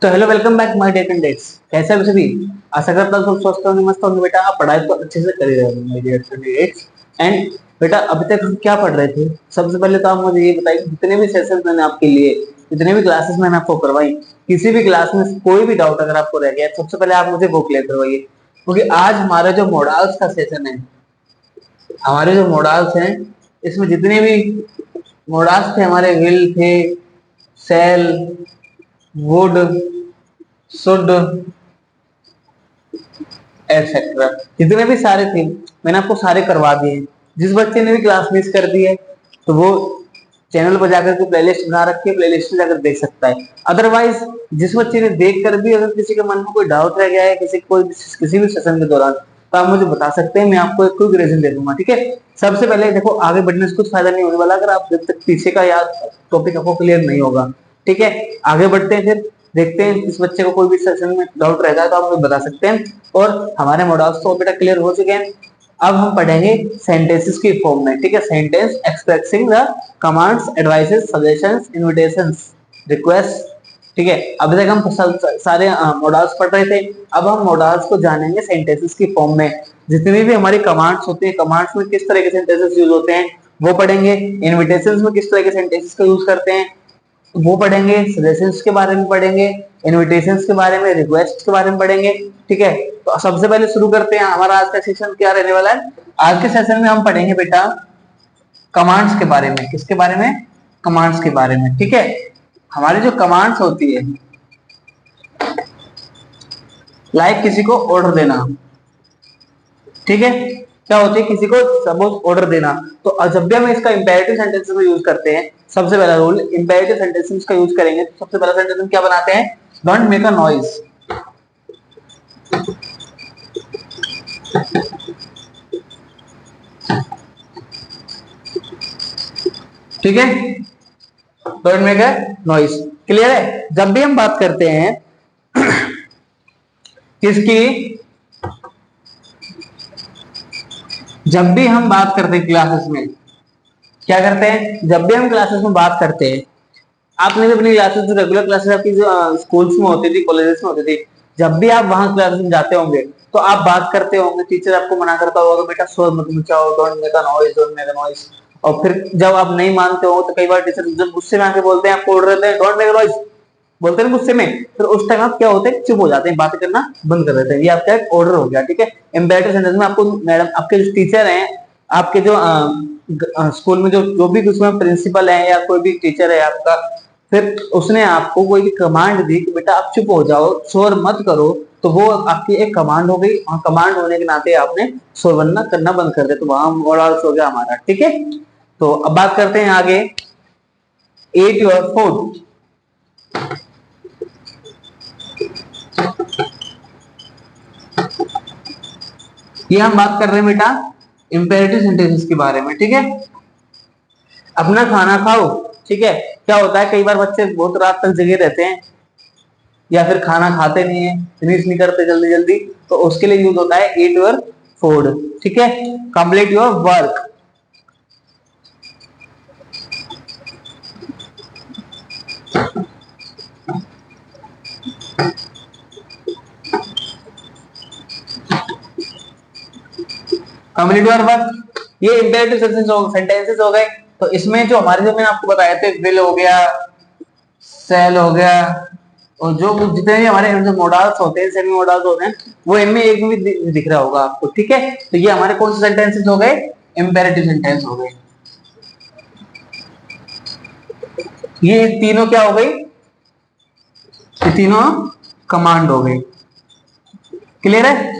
तो hello, welcome back my date and dates. कैसे हो सभी? आशा करता हूँ सब स्वस्थ होंगे, मस्त होंगे। बेटा आप पढ़ाई तो अच्छे से कर ही रहे होंगे my date and dates. And बेटा अभी तक हम क्या पढ़ रहे थे? सबसे पहले तो आप मुझे ये बताइए, जितने भी सेशन मैंने आपके लिए, जितने भी क्लासेस मैंने आपको करवाई, किसी भी क्लास में कोई भी डाउट अगर आपको रह गया, सबसे पहले आप मुझे वो क्लियर करवाइए। क्योंकि आज हमारा जो मॉडल्स का सेशन है, हमारे जो मॉडल्स हैं, इसमें जितने भी मॉडल्स थे हमारे, विल थे, सेल, वुड, शुड, एटसेट्रा, जितने भी सारे थे मैंने आपको सारे करवा दिए हैं। जिस बच्चे ने भी क्लास मिस कर दी है तो वो चैनल पर जाकर के प्लेलिस्ट बना रखी है, प्लेलिस्ट में जाकर देख सकता है। अदरवाइज जिस बच्चे ने देख कर भी अगर किसी के मन में कोई डाउट रह गया है किसी भी सेशन के दौरान, तो आप मुझे बता सकते हैं, मैं आपको एक क्विक रीजन दे दूंगा। ठीक है, सबसे पहले देखो, आगे बढ़ने से कुछ फायदा नहीं होने वाला अगर आप जब तक पीछे का याद टॉपिक आपको क्लियर नहीं होगा। ठीक है, आगे बढ़ते हैं, फिर देखते हैं इस बच्चे को कोई भी सेशन में डाउट रहता है तो आप मुझे बता सकते हैं। और हमारे मॉडल्स तो बेटा क्लियर हो चुके हैं। अब हम पढ़ेंगे सेंटेंसेस की फॉर्म में। ठीक है, sentence expressing the commands, advices, suggestions, invitations, request. ठीक है, अभी तक हम सारे मॉडल्स पढ़ रहे थे। अब हम मॉडल्स को जानेंगे सेंटेंसेस की फॉर्म में। जितनी भी हमारी कमांड्स होती हैं, कमांड्स में किस तरह के सेंटेंसेस यूज होते हैं वो पढ़ेंगे। इनविटेशंस में किस तरह के सेंटेंसेस का यूज करते हैं वो पढ़ेंगे। सजेशंस के बारे में पढ़ेंगे, इनविटेशंस के बारे में, रिक्वेस्ट के बारे में पढ़ेंगे। ठीक है, तो सबसे पहले शुरू करते हैं। हमारा आज का सेशन क्या रहने वाला है? आज के सेशन में हम पढ़ेंगे बेटा कमांड्स के बारे में। किसके बारे में? कमांड्स के बारे में। ठीक है, हमारी जो कमांड्स होती है, लाइक किसी को ऑर्डर देना। ठीक है, क्या होती है? किसी को सपोज ऑर्डर देना। तो जब भी हम इसका इंपेरेटिव सेंटेंस में यूज करते हैं, सबसे पहला रूल, इंपेरेटिव सेंटेंस का यूज करेंगे तो सबसे पहला सेंटेंस क्या बनाते हैं? Don't make a noise. ठीक है, don't make a noise. Clear है? जब भी हम बात करते हैं किसकी, जब भी हम बात करते हैं क्लासेस में, क्या करते हैं? जब भी हम क्लासेस में बात करते हैं, आपने भी अपनी क्लासेस, जो रेगुलर क्लासेस आपकी जो स्कूल्स में होती थी, कॉलेजेस में होती थी, जब भी आप वहां क्लासेस में जाते होंगे तो आप बात करते होंगे, टीचर आपको मना करता होगा, बेटा शोर मत मचाओ, don't make a noise, don't make a noise. और फिर जब आप नहीं मानते हो तो कई बार टीचर जब गुस्से में आके बोलते हैं, आपको ऑर्डर देते हैं डोंट मेक अ नॉइज, बोलते हैं गुस्से में, फिर उस टाइम आप क्या होते हैं? चुप हो जाते हैं, बात करना बंद कर देते हैं। ये आपका एक ऑर्डर हो गया। ठीक है, एम्बेडेड सेंटेंस में आपको मैडम, आपके जो टीचर हैं, आपके जो स्कूल में जो जो भी उसमें प्रिंसिपल है या कोई भी टीचर है आपका, फिर उसने आपको कोई भी कमांड दी कि बेटा आप चुप हो जाओ, शोर मत करो, तो वो आपकी एक कमांड हो गई, और कमांड होने के नाते आपने शोर बनना करना बंद कर दिया, तो वहां मॉडल्स हो गया हमारा। ठीक है, तो अब बात करते हैं आगे, एट योर फूड। ये हम बात कर रहे हैं बेटा इंपेरेटिव सेंटेंसेस के बारे में। ठीक है, अपना खाना खाओ। ठीक है, क्या होता है, कई बार बच्चे बहुत रात तक जगे रहते हैं या फिर खाना खाते नहीं है, फिनिश नहीं करते जल्दी जल्दी, तो उसके लिए यूज होता है ईट योर फूड। ठीक है, complete your work. Complete your work, ये इंपेरेटिव सेंटेंसेस हो गए। तो इसमें जो हमारे, जो मैंने आपको बताया थे, विल हो गया, सेल हो गया, और जो जितने भी हमारे जो मॉडल्स होते हैं, सेमी मॉडल्स होते हैं, वो इनमें एक भी दिख रहा होगा आपको। ठीक है, तो ये हमारे कौन से सेंटेंसेस हो गए? इंपेरेटिव सेंटेंस हो गए। ये तीनों क्या हो गई? ये तीनों कमांड हो गई। क्लियर है?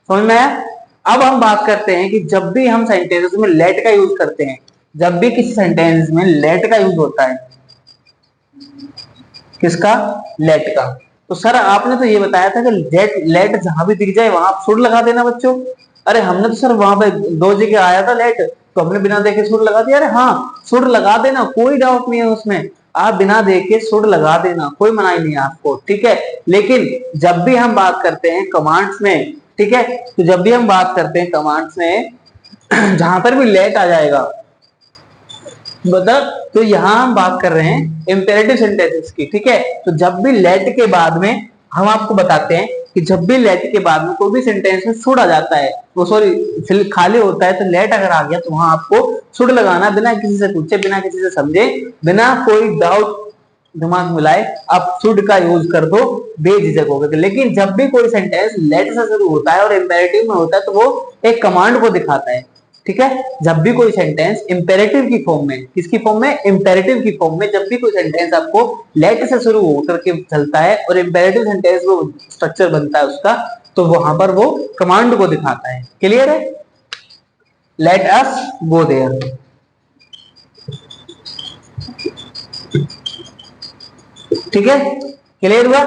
समझ में आया? अब हम बात करते हैं कि जब भी हम सेंटेंसेस में लेट का यूज करते हैं, जब भी किसी सेंटेंस में लेट का यूज होता है, किसका? लेट का। तो सर आपने तो ये बताया था कि लेट लेट जहां भी दिख जाए वहां आप शुड लगा देना बच्चों। अरे हमने तो सर वहां पे दो जगह आया था लेट, तो हमने बिना देखे शुड लगा दिया। अरे हाँ, शुड लगा देना, कोई डाउट नहीं है उसमें, आप बिना देखे शुड लगा देना, कोई मनाही नहीं है आपको। ठीक है, लेकिन जब भी हम बात करते हैं कमांड्स में, ठीक है, तो जब भी हम बात करते हैं कमांड्स में जहां पर भी लेट आ जाएगा, मतलब तो यहाँ हम बात कर रहे हैं इंपेरेटिव सेंटेंसेस की, ठीक है। तो जब भी लेट के बाद में हम आपको बताते हैं कि जब भी लेट के बाद में कोई भी सेंटेंस में शुड आ जाता है, वो सॉरी खाली होता है, तो लेट अगर आ गया तो वहां आपको शुड लगाना, बिना किसी से पूछे, बिना किसी से समझे, बिना कोई डाउट दिमाग मिलाए आप शुड का यूज कर दो, बेझिझक होकर। लेकिन जब भी कोई सेंटेंस लेट से शुरू होता है और इंपेरेटिव में होता है तो वो एक कमांड को दिखाता है, ठीक है। जब भी कोई सेंटेंस इंपेरेटिव की फॉर्म में, किसकी फॉर्म में, इंपेरेटिव की फॉर्म में, जब भी कोई सेंटेंस आपको लेट से शुरू होकर के चलता है और इंपेरेटिव सेंटेंस वो स्ट्रक्चर बनता है उसका, तो वहां पर वो कमांड को दिखाता है। क्लियर है? Let us go there. ठीक है, क्लियर हुआ?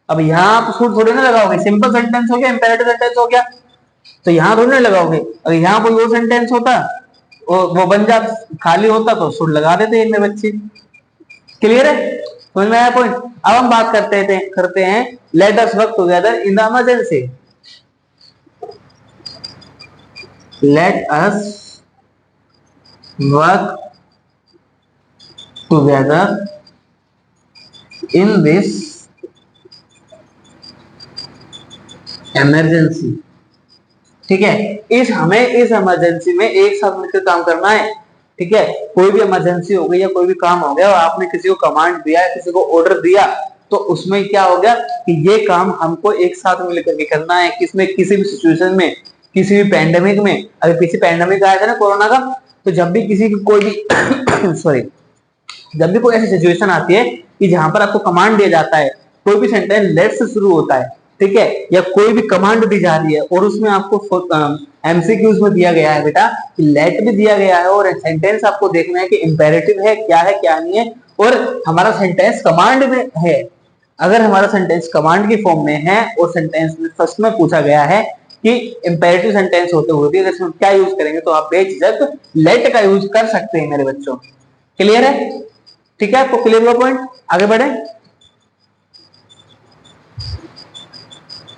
अब यहाँ आप शुड थोड़ी ना लगाओगे, सिंपल सेंटेंस हो गया, इंपेरेटिव सेंटेंस हो गया, तो यहाँ थोड़ी ना लगाओगे। अगर यहाँ कोई और सेंटेंस होता वो बन जा खाली होता तो शुड लगा देते हैं मेरे बच्चे। क्लियर है? समझ में आया पॉइंट? अब हम बात करते हैं let us work together in the emergency. Let us work together in this emergency. ठीक है, हमें इस इमरजेंसी में एक साथ मिलकर काम करना है। ठीक है, कोई भी इमरजेंसी हो गई या कोई भी काम हो गया और आपने किसी को कमांड दिया है, किसी को ऑर्डर दिया, तो उसमें क्या हो गया कि ये काम हमको एक साथ मिलकर के करना है। किसमें? किसी भी सिचुएशन में, किसी भी पैंडेमिक में। अगर पीछे पैंडेमिक आया था ना कोरोना का, तो जब भी किसी की कोई भी सॉरी जब भी कोई ऐसी सिचुएशन आती है कि जहां पर आपको कमांड दिया जाता है, कोई भी सेंटेंस लेट से शुरू होता है, ठीक है, या कोई भी कमांड दी जा रही है और उसमें आपको एमसीक्यूज में दिया गया है बेटा कि लेट भी दिया गया है और सेंटेंस आपको देखना है कि इंपेरेटिव है क्या नहीं है, और हमारा सेंटेंस कमांड में है। अगर हमारा सेंटेंस कमांड की फॉर्म में है और सेंटेंस में फर्स्ट में पूछा गया है कि इंपेरेटिव सेंटेंस होते हुए अगर इसमें क्या यूज करेंगे, तो आप बेझिझक लेट का यूज कर सकते हैं मेरे बच्चों। क्लियर है? ठीक है, आपको क्लियर हुआ पॉइंट? आगे बढ़े।